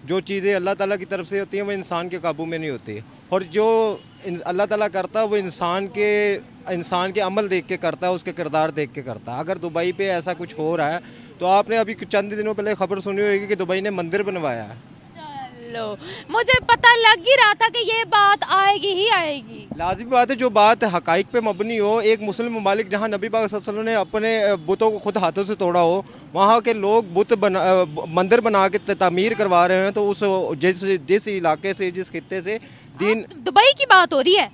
जो चीज़ें अल्लाह ताला की तरफ से होती हैं वो इंसान के काबू में नहीं होती, और जो अल्लाह ताला करता है वो इंसान के अमल देख के करता है, उसके किरदार देख के करता है। अगर दुबई पे ऐसा कुछ हो रहा है तो आपने अभी चंद दिनों पहले खबर सुनी होगी कि दुबई ने मंदिर बनवाया है। चलो, मुझे पता लग ही रहा था कि ये बात आएगी ही आएगी। लाजिमी बात है, जो बात हकाइक पे मबनी हो, एक मुस्लिम ममालिक जहाँ नबी पाक सल्लल्लाहु अलैहि वसल्लम ने अपने बुतों को खुद हाथों से तोड़ा हो, वहाँ के लोग मंदिर बना के तामीर करवा रहे हैं, तो उस जिस इलाके से, जिस खित्ते से दीन। दुबई की बात हो रही है।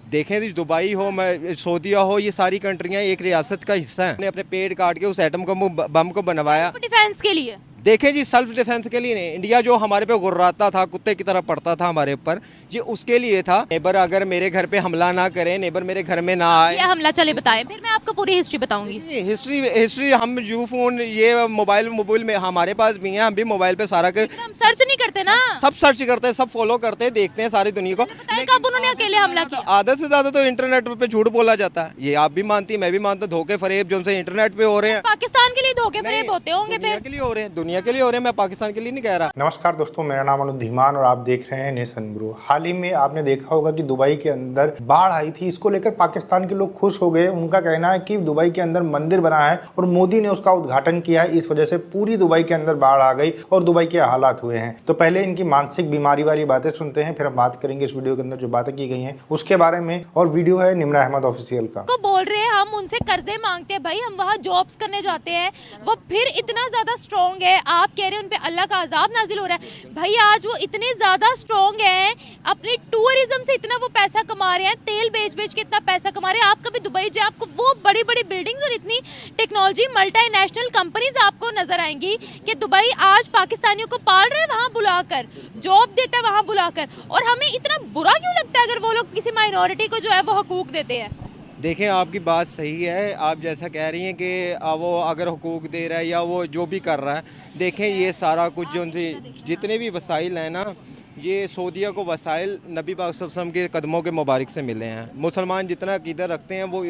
देखें जी, दुबई हो, सऊदीया हो, ये सारी कंट्रियाँ एक रियासत का हिस्सा हैं। अपने पेड़ काट के उस एटम बम को बनवाया डिफेंस के लिए। देखें जी, सेल्फ डिफेंस के लिए नहीं। इंडिया जो हमारे पे गुर्राता था, कुत्ते की तरह पड़ता था हमारे ऊपर, ये उसके लिए था। नेबर अगर मेरे घर पे हमला ना करे, नेबर मेरे घर में ना आए, ये हमला चले बताएं, फिर मैं आपको पूरी हिस्ट्री बताऊंगी। हिस्ट्री हम यू फोन, ये मोबाइल में हमारे पास भी है, हम भी मोबाइल पे सारा हम सर्च नहीं करते ना, सब सर्च करते हैं, सब फॉलो करते हैं, देखते हैं सारी दुनिया को। कब उन्होंने अकेले हमला किया? आधा से ज्यादा तो इंटरनेट पे झूठ बोला जाता है, ये आप भी मानती है, मैं भी मानता हूँ। धोखे फरेब जो उनसे इंटरनेट पे हो रहे हैं, पाकिस्तान के लिए धोखे फरेब होते होंगे, दुनिया के लिए हो रहे हैं, दुनिया के लिए हो रहे हैं, मैं पाकिस्तान के लिए नहीं कह रहा। नमस्कार दोस्तों, मेरा नाम अनुज धीमान और आप देख रहे हैं नेशन ब्रो। हाल ही में आपने देखा होगा कि दुबई के अंदर बाढ़ आई थी। इसको लेकर पाकिस्तान के लोग खुश हो गए। उनका कहना है कि दुबई के अंदर मंदिर बना है और मोदी ने उसका उद्घाटन किया है, इस वजह से पूरी दुबई के अंदर बाढ़ आ गई और दुबई के हालात हुए हैं। तो पहले इनकी मानसिक बीमारी वाली बातें सुनते हैं, फिर हम बात करेंगे इस वीडियो के अंदर जो बातें की गई हैं उसके बारे में। और वीडियो है निम्रा अहमद ऑफिशियल का। को बोल रहे हैं हम उनसे कर्जे मांगते हैं, भाई हम वहाँ जॉब्स करने जाते हैं, वो फिर इतना ज्यादा स्ट्रॉन्ग है। आप कह रहे हैं उन पे अल्लाह का अजाब नाजिल हो रहा है। भाई आज वो इतने ज्यादा स्ट्रॉन्ग हैं, अपने टूरिज्म से इतना वो पैसा कमा रहे हैं, तेल बेच बेच के इतना पैसा कमा रहे हैं। आप कभी दुबई जाए, आपको वो बड़ी बड़ी बिल्डिंग्स और इतनी टेक्नोलॉजी, मल्टीनेशनल कंपनीज आपको नजर आएंगी कि दुबई आज पाकिस्तानियों को पाल रहे हैं, वहाँ बुलाकर जॉब देता है, वहाँ बुलाकर। और हमें इतना बुरा क्यों लगता है अगर वो लोग किसी माइनॉरिटी को जो है वो हकूक देते हैं? देखें, आपकी बात सही है, आप जैसा कह रही हैं कि वो अगर हुकूक दे रहा है या वो जो भी कर रहा है। देखें, ये सारा कुछ जो उनसे जितने भी वसाइल हैं ना, ये सऊदीया को वसाइल नबी पाक सल्लल्लाहु अलैहि वसल्लम के कदमों के मुबारक से मिले हैं। मुसलमान जितना अकीदा रखते हैं वो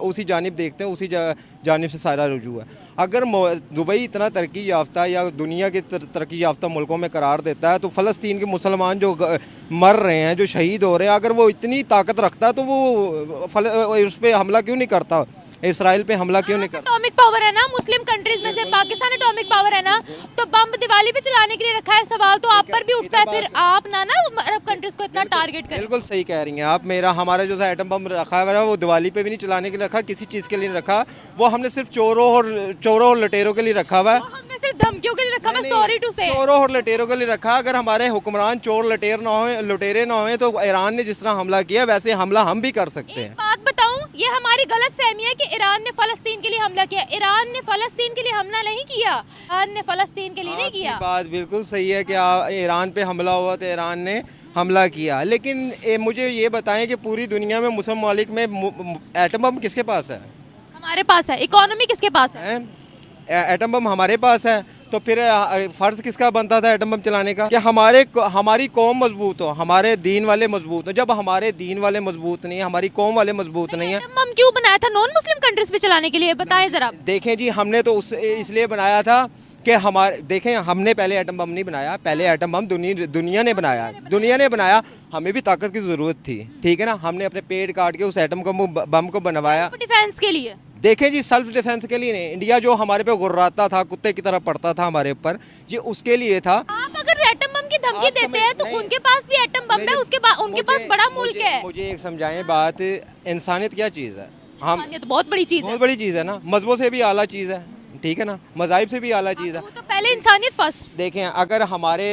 उसी जानिब देखते हैं, उसी जानिब से सारा रुजू है। अगर दुबई इतना तरक्की याफ्ता या दुनिया के तरक्की याफ्ता मुल्कों में करार देता है, तो फ़लस्तीन के मुसलमान जो मर रहे हैं, जो शहीद हो रहे हैं, अगर वो इतनी ताकत रखता है तो वो उस पर हमला क्यों नहीं करता? इसराइल पे हमला क्यों नहीं करता? एटॉमिक पावर है ना, मुस्लिम कंट्रीज में से पाकिस्तान एटॉमिक पावर है ना, तो बम दिवाली पे चलाने के लिए रखा है। सवाल तो आप पर भी उठता है, फिर आप ना अरब कंट्रीज को इतना टारगेट करें। बिल्कुल सही कह रही हैं आप। हमारा जो एटम बम रखा है वो दिवाली पे भी नहीं चलाने के लिए रखा, किसी चीज़ के लिए नहीं रखा। वो हमने सिर्फ चोरों और लटेरों के लिए रखा हुआ है, हमने सिर्फ धमकियों के लिए रखा है। सॉरी टू से, चोरों और लटेरों के लिए रखा। अगर हमारे हुक्मरान चोर लुटेरे ना हो तो ईरान ने जिस तरह हमला किया वैसे हमला हम भी कर सकते हैं। बात बताऊं, ये हमारी गलत फहमी है कि ईरान ने फलस्तीन के लिए हमला किया। ईरान ने फलस्तीन के लिए हमला नहीं किया, ईरान ने फलस्तीन के लिए नहीं किया। बात बिल्कुल सही है कि ईरान पे हमला हुआ तो ईरान ने हमला किया, लेकिन मुझे ये बताएं कि पूरी दुनिया में मुस्लिम ममालिक में एटम बम किसके पास है? हमारे पास है। इकोनॉमी किसके पास है? एटम बम हमारे पास है, तो फिर फर्ज किसका बनता था एटम बम चलाने का? कि हमारी कौम मजबूत हो, हमारे दीन वाले मजबूत हो। जब हमारे दीन वाले मजबूत नहीं है, हमारी कौम वाले मजबूत नहीं है, एटम बम क्यों बनाया था नॉन मुस्लिम कंट्रीज पे चलाने के लिए? बताएं जरा। देखें जी, हमने तो इसलिए बनाया था कि देखें, हमने पहले एटम बम नहीं बनाया, पहले एटम बम दुनिया ने बनाया। हमें भी ताकत की जरूरत थी, ठीक है ना। हमने अपने पेड़ काट के उस एटम बम को बनवाया डिफेंस के लिए। देखें जी, सेल्फ डिफेंस के लिए नहीं। इंडिया जो हमारे पे गुर्राता था, कुत्ते की तरह पड़ता था हमारे ऊपर, ये उसके लिए था। आप अगर एटम बम की धमकी देते हैं तो उनके पास भी एटम बम है, उनके पास बड़ा मुल्क है। मुझे एक समझाएं बात, इंसानियत क्या चीज़ है? तो बहुत बड़ी चीज़ है, बहुत बड़ी चीज़ है ना। मजहबों से भी आला चीज़ है, ठीक है ना, मज़ाहिब से भी आला चीज़ है। तो पहले इंसानियत फर्स्ट। देखें, अगर हमारे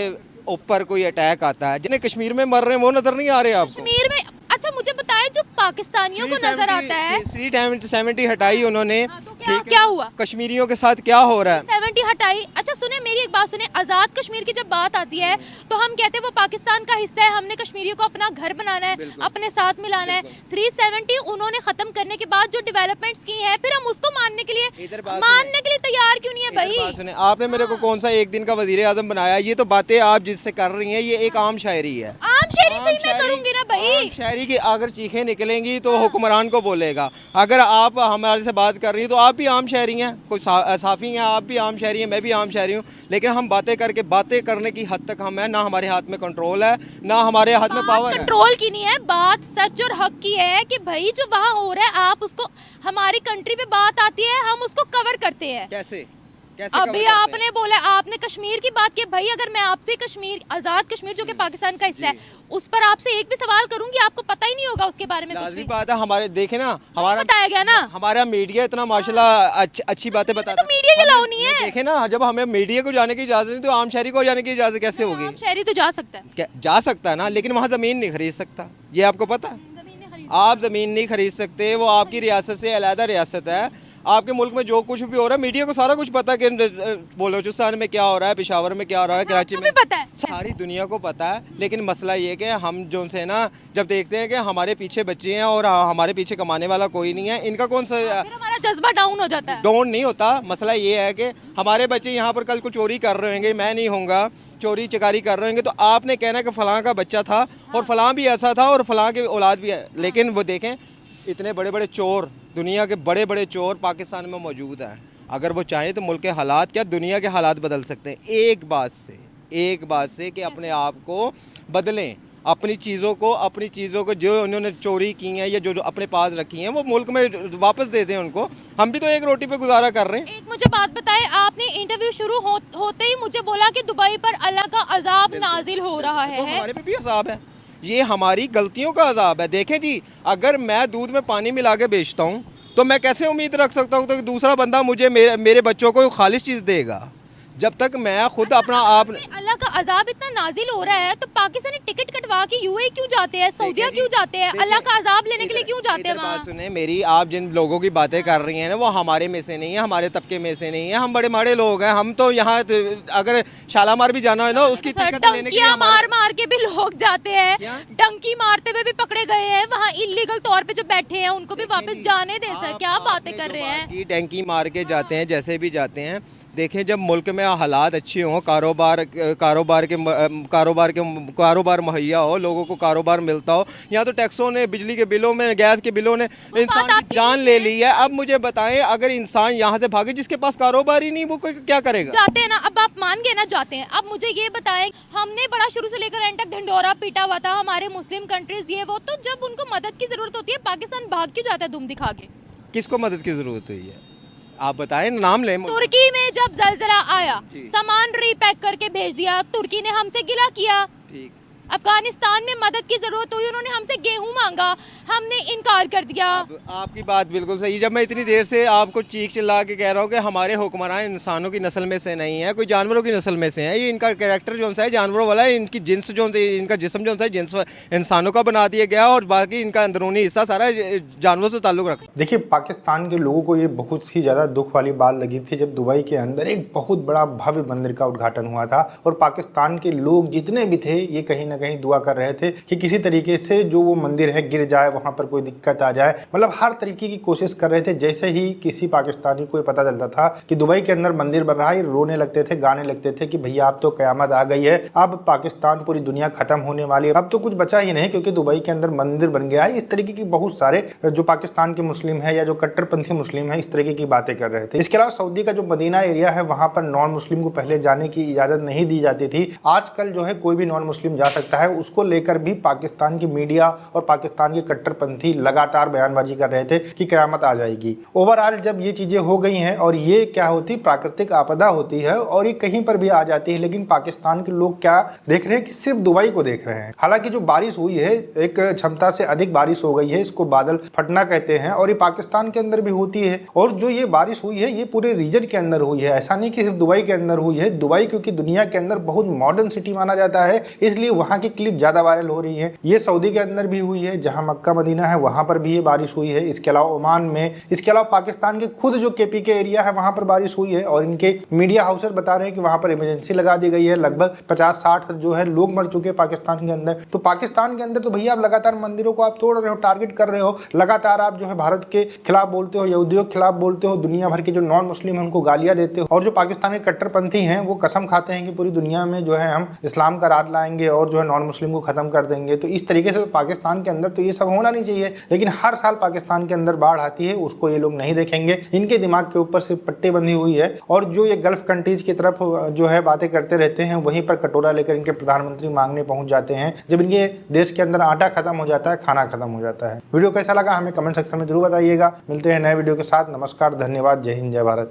ऊपर कोई अटैक आता है, जिन्हें कश्मीर में मर रहे हैं वो नजर नहीं आ रहे आपको? कश्मीर में, अच्छा मुझे बताएं, जो पाकिस्तानियों को नजर आता है 370 हटाई उन्होंने, तो क्या हुआ? कश्मीरियों के साथ क्या हो रहा है? 70 हटाई। अच्छा सुने, मेरी एक बात सुने, आज़ाद कश्मीर की जब बात आती है तो हम कहते हैं वो पाकिस्तान का हिस्सा है, हमने कश्मीरियों को अपना घर बनाना है, अपने साथ मिलाना है। 370 उन्होंने खत्म करने के बाद जो डेवलपमेंट्स की हैं, फिर हम उसको मानने के लिए तैयार क्यों नहीं है भाई? सुने, आपने मेरे को कौन सा एक दिन का वजीर आजम बनाया? ये तो बातें आप जिससे कर रही हैं, ये एक आम शायरी है। आम शेरी सही मैं करूंगी ना भाई। शहरी की अगर चीखें निकलेंगी तो हुक्मरान को बोलेगा। अगर आप हमारे से बात कर रही हैं तो आप भी आम शहरी हैं, कोई साफ़ी हैं, आप भी आम शहरी हैं, मैं भी आम शहरी हूँ, लेकिन हम बातें करने की हद तक हम हैं ना, हमारे हाथ में कंट्रोल है ना हमारे हाथ में पावर है। कंट्रोल की नहीं है बात, सच और हक की है कि भाई जो वहाँ हो रहा है आप उसको, हमारी कंट्री पे बात आती है हम उसको कवर करते हैं। कैसे अभी cover करते हैं? आपने बोला, आपने कश्मीर की बात की भाई, अगर मैं आपसे कश्मीर, आजाद कश्मीर जो कि पाकिस्तान का हिस्सा है, उस पर आपसे एक भी सवाल करूंगी आपको पता ही नहीं होगा उसके बारे में कुछ लाजमी भी। बात है। हमारे देखे ना, हमारा बताया गया ना, हमारा मीडिया इतना माशाल्लाह अच्छी बातें बताता तो मीडिया ही अलाउ नहीं है। देखे ना, जब हमें मीडिया को जाने की इजाजत नहीं तो आम शहरी को जाने की इजाजत कैसे होगी? आम शहरी तो जा सकता है, जा सकता है ना, लेकिन वहाँ ज़मीन नहीं खरीद सकता, ये आपको पता है? जमीन नहीं खरीद आप ज़मीन नहीं खरीद सकते, वो आपकी रियासत से अलहदा रियासत है। आपके मुल्क में जो कुछ भी हो रहा है मीडिया को सारा कुछ पता है कि बलोचिस्तान में क्या हो रहा है, पेशावर में क्या हो रहा है, कराची में, पता है, सारी दुनिया को पता है। लेकिन मसला ये कि हम जो से ना जब देखते हैं कि हमारे पीछे बच्चे हैं और हमारे पीछे कमाने वाला कोई नहीं है, इनका कौन सा फिर हमारा जज्बा डाउन हो जाता है। डाउन नहीं होता। मसला ये है कि हमारे बच्चे यहाँ पर कल को चोरी कर रहे होंगे, मैं नहीं होऊंगा, चोरी चकारी कर रहे होंगे, तो आपने कहना कि फ़लाँ का बच्चा था और फ़लाँ भी ऐसा था और फ़लाँ की औलाद भी है। लेकिन वो देखें, इतने बड़े बड़े चोर, दुनिया के बड़े बड़े चोर पाकिस्तान में मौजूद हैं। अगर वो चाहें तो मुल्क के हालात क्या, दुनिया के हालात बदल सकते हैं एक बात से कि अपने आप को बदलें, अपनी चीज़ों को जो उन्होंने चोरी की हैं या जो अपने पास रखी हैं वो मुल्क में वापस दे दें उनको। हम भी तो एक रोटी पे गुजारा कर रहे हैं। एक मुझे बात बताएं, आपने इंटरव्यू शुरू होते ही मुझे बोला कि दुबई पर अल्लाह का अजाब नाजिल हो रहा तो है। हमारे पे भी अजाब है, ये हमारी गलतियों का अजाब है। देखें जी, अगर मैं दूध में पानी मिला के बेचता हूँ तो मैं कैसे उम्मीद रख सकता हूँ कि दूसरा बंदा मुझे मेरे बच्चों को खालिश चीज़ देगा, जब तक मैं खुद अपना आप। अल्लाह का अजाब इतना नाजिल हो रहा है तो पाकिस्तानी टिकट कटवा के यूएई क्यों जाते हैं, सऊदीया क्यों जाते हैं, अल्लाह का अजाब लेने के लिए क्यों जाते हैं बात वहाँ? सुने मेरी, आप जिन लोगों की बातें कर रही हैं ना वो हमारे में से नहीं है, हमारे तबके में से नहीं है। हम बड़े माड़े लोग हैं, हम तो यहाँ अगर शालामार भी जाना है ना उसकी टिकट लेने के लिए मार मार के भी लोग जाते हैं, क्या? डंकी मारते हुए भी पकड़े गए हैं वहाँ, इलीगल तौर पे जो बैठे हैं उनको भी वापस जाने दे सर। क्या बातें कर रहे हैं? टैंकी मार के जाते हैं, जैसे भी जाते हैं। देखें, जब मुल्क में हालात अच्छे हों, कारोबार मुहैया हो, लोगों को कारोबार मिलता हो, यहाँ तो टैक्सों ने, बिजली के बिलों में, गैस के बिलों ने इंसान की जान ले ली है। अब मुझे बताएं, अगर इंसान यहाँ से भागे जिसके पास कारोबार ही नहीं, वो क्या करेगा? जाते हैं ना, अब आप मान गए ना जाते हैं। अब मुझे ये बताएं, हमने बड़ा शुरू से लेकर एंड तक ढंडोरा पीटा हुआ था, हमारे मुस्लिम कंट्रीज ये वो, तो जब उनको मदद की जरूरत होती है पाकिस्तान भाग क्यों जाता है दुम दिखा के? किसको मदद की जरूरत हुई है आप बताएं, नाम लें। तुर्की में जब जलजला आया, सामान रीपैक करके भेज दिया, तुर्की ने हमसे गिला किया। ठीक। अफगानिस्तान में मदद की जरूरत हुई, उन्होंने हमसे गेहूं मांगा, हमने इनकार कर दिया। आपकी बात बिल्कुल सही। जब मैं इतनी देर से आपको चीख चिल्ला के कह रहा हूँ कि हमारे हुक्मरान इंसानों की नस्ल में से नहीं है, कोई जानवरों की नस्ल में से है, ये इनका कैरेक्टर जो है जानवरों वाला है, इनकी जिन्स जो इनका जिस्म जो है जिन्स इंसानों का बना दिया गया और बाकी इनका अंदरूनी हिस्सा सारा जानवरों से ताल्लुक़ रखता है। देखिए, पाकिस्तान के लोगों को ये बहुत ही ज़्यादा दुख वाली बात लगी थी जब दुबई के अंदर एक बहुत बड़ा भव्य मंदिर का उद्घाटन हुआ था और पाकिस्तान के लोग जितने भी थे ये कहीं ना कहीं दुआ कर रहे थे कि किसी तरीके से जो वो मंदिर है गिर जाए, वहाँ पर कोई दिक्कत आ जाए। मतलब हर तरीके की कोशिश कर रहे थे। जैसे ही किसी पाकिस्तानी को पता चलता था कि दुबई के अंदर मंदिर बन रहा है, रोने लगते थे, गाने लगते थे कि भैया अब तो क़यामत आ गई है, अब पाकिस्तान, पूरी दुनिया खत्म होने वाली है, अब तो कुछ बचा ही नहीं क्योंकि दुबई के अंदर मंदिर बन गया है। इस तरीके की बहुत सारे जो पाकिस्तान के मुस्लिम है या जो कट्टरपंथी मुस्लिम है इस तरीके की बातें कर रहे थे। इसके अलावा सऊदी का जो मदीना एरिया है वहाँ पर नॉन मुस्लिम को पहले जाने की इजाज़त नहीं दी जाती थी। आजकल जो है कोई भी नॉन मुस्लिम जा सकता है। उसको लेकर भी पाकिस्तान की मीडिया और पाकिस्तान के कट्टरपंथी लगातार बयानबाजी कर रहे थे कि क़यामत आ जाएगी। ओवरऑल जब ये चीज़ें हो गई हैं और ये क्या होती, प्राकृतिक आपदा होती है और ये कहीं पर भी आ जाती है, लेकिन पाकिस्तान के लोग क्या देख रहे हैं कि सिर्फ दुबई को देख रहे हैं। हालांकि जो बारिश हुई है, एक क्षमता से अधिक बारिश हो गई है, इसको बादल फटना कहते हैं और ये पाकिस्तान के अंदर भी होती है। और जो ये बारिश हुई है ये पूरे रीजन के अंदर हुई है, ऐसा नहीं कि सिर्फ दुबई के अंदर हुई है। दुबई क्योंकि दुनिया के अंदर बहुत मॉडर्न सिटी माना जाता है, इसलिए वहाँ की क्लिप ज़्यादा वायरल हो रही है। ये सऊदी के अंदर भी हुई है, जहाँ मक्का मदीना है वहाँ पर भी ये बारिश हुई है। इसके अलावा ओमान में, इसके अलावा पाकिस्तान के खुद जो केपी के एरिया है वहाँ पर बारिश हुई है और इनके मीडिया हाउसेस बता रहे हैं कि वहाँ पर इमरजेंसी लगा दी गई है। लगभग 50-60 जो है लोग मर चुके हैं पाकिस्तान के अंदर। तो पाकिस्तान के अंदर तो भैया आप लगातार मंदिरों को आप तोड़ रहे हो, टारगेट कर रहे हो, लगातार आप जो है भारत के खिलाफ बोलते हो, यहूदियों के खिलाफ बोलते हो, दुनिया भर के जो नॉन मुस्लिम है उनको गालियां देते हो और जो पाकिस्तान के कट्टरपंथी हैं वो कसम खाते हैं कि पूरी दुनिया में जो है हम इस्लाम का राज लाएंगे और जो है नॉन मुस्लिम को खत्म कर देंगे। तो इस तरीके से पाकिस्तान के अंदर तो ये सब होना नहीं चाहिए, लेकिन हर साल पाकिस्तान के अंदर बाढ़ आती है, उसको ये लोग नहीं देखेंगे। इनके दिमाग के ऊपर सिर्फ पट्टी बंधी हुई है और जो ये गल्फ कंट्रीज की तरफ जो है बातें करते रहते हैं, वहीं पर कटोरा लेकर इनके प्रधानमंत्री मांगने पहुंच जाते हैं जब इनके देश के अंदर आटा खत्म हो जाता है, खाना खत्म हो जाता है। वीडियो कैसा लगा हमें कमेंट सेक्शन में जरूर बताइएगा। मिलते हैं नए वीडियो के साथ। नमस्कार, धन्यवाद, जय हिंद, जय भारत।